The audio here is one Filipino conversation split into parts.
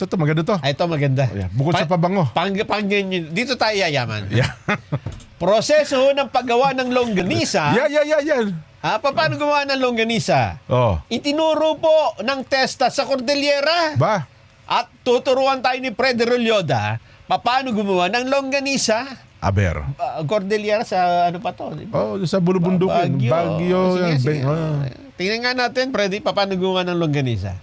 Ito, maganda to. Ito maganda. Ayan, bukod sa pabango. Dito tayo yayaman. Yeah. Proseso ng paggawa ng longganisa. Yan. Paano gumawa ng longganisa? Oh. Itinuro po ng testa sa Cordillera. Ba? At tuturuan tayo ni Fred Rolyoda paano gumawa ng longganisa. Aber. Cordillera sa ano pa to? Oh, sa bulubundukin. Baguio. Sige. Tingnan nga natin, Freddy, paano gumawa ng longganisa.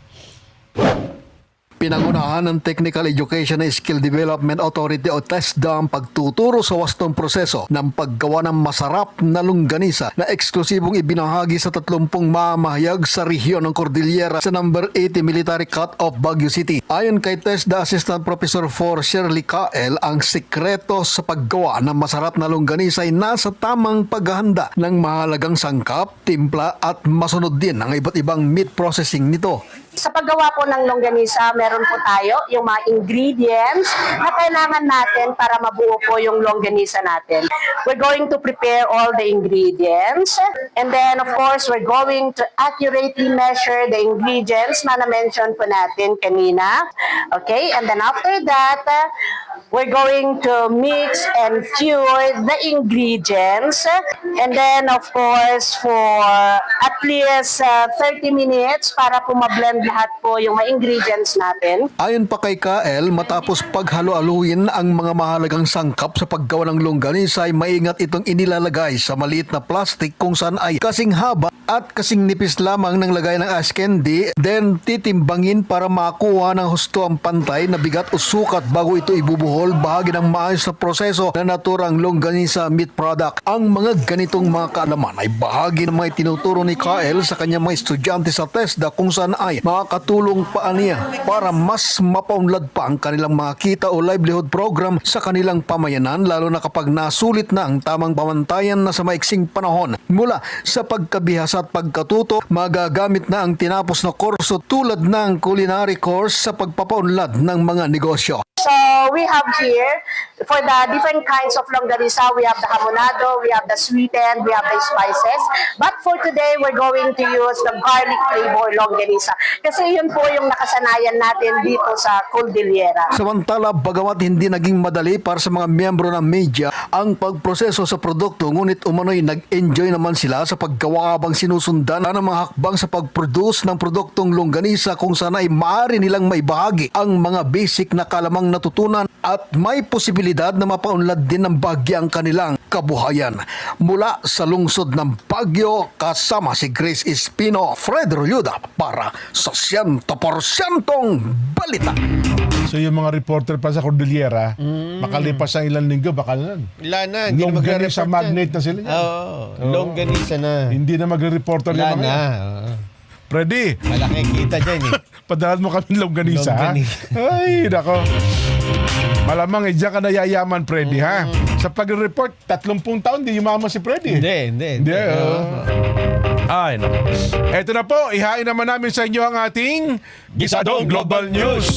Pinangunahan ng Technical Education and Skill Development Authority o TESDA ang pagtuturo sa wastong proseso ng paggawa ng masarap na longganisa na eksklusibong ibinahagi sa 30 mamahayag sa rehiyon ng Cordillera sa number 80 Military Cut-Off Baguio City. Ayon kay TESDA Assistant Professor 4 Shirley Kael, ang sikreto sa paggawa ng masarap na longganisa ay nasa tamang paghahanda ng mahalagang sangkap, timpla at masunod din ang iba't ibang meat processing nito. Sa paggawa po ng longganisa, meron po tayo yung mga ingredients na kailangan natin para mabuo po yung longganisa natin. We're going to prepare all the ingredients, and then of course, we're going to accurately measure the ingredients na na-mention po natin kanina. Okay, and then after that, we're going to mix and cure the ingredients, and then of course, for at least 30 minutes para po ma-blend lahat po yung mga ingredients natin. Ayon pa kay Kael, matapos paghalo-haluin ang mga mahalagang sangkap sa paggawa ng longganisa ay maingat itong inilalagay sa maliit na plastic kung saan ay kasing haba at kasing nipis lamang ng lagay ng ice candy, then titimbangin para makuha ng husto ang pantay na bigat o sukat bago ito ibubuhol, bahagi ng maayos na proseso na naturang longganisa meat product. Ang mga ganitong mga kaalaman ay bahagi ng mga tinuturo ni Kael sa kanyang mga estudyante sa TESDA kung saan ay makakatulong pa niya para mas mapaunlad pa ang kanilang mga kita o livelihood program sa kanilang pamayanan, lalo na kapag nasulit na ang tamang pamantayan na sa maiksing panahon. Mula sa pagkabihasa at pagkatuto, magagamit na ang tinapos na kurso tulad ng culinary course sa pagpapaunlad ng mga negosyo. So we have here, for the different kinds of longganisa, we have the hamonado, we have the sweetened, we have the spices. But for today, we're going to use the garlic flavor longganisa. Kasi yun po yung nakasanayan natin dito sa Cordillera. Samantala, bagamat hindi naging madali para sa mga miyembro ng media ang pagproseso sa produkto, ngunit umano'y nag-enjoy naman sila sa paggawa habang sinusundan ng mga hakbang sa pag-produce ng produktong longganisa kung saan ay maaari nilang maibahagi ang mga basic na kalamang natutunan at may posibilidad na mapaunlad din ng Baguio ang kanilang kabuhayan. Mula sa lungsod ng Baguio, kasama si Grace Espino, Fred Rolyoda para sa 100% balita. So yung mga reporter pa sa Cordillera, makalipas ang ilang linggo, baka na. Wala na. Hindi na Longganisa magre-report magnet na sila. Oo. Longganisa na. Hindi na magre-reporter Wala yung mga. na. Freddy, Malaki kita dyan eh. padalan mo kami longganisa, ha? Ay, nako. Malamang, diyan ka na yayaman, Freddy, ha? Sa pag-report, 30 taon, di yumama si Freddy. Hindi. Ay, nako. Eto na po, ihain naman namin sa inyo ang ating Gisadong Global News.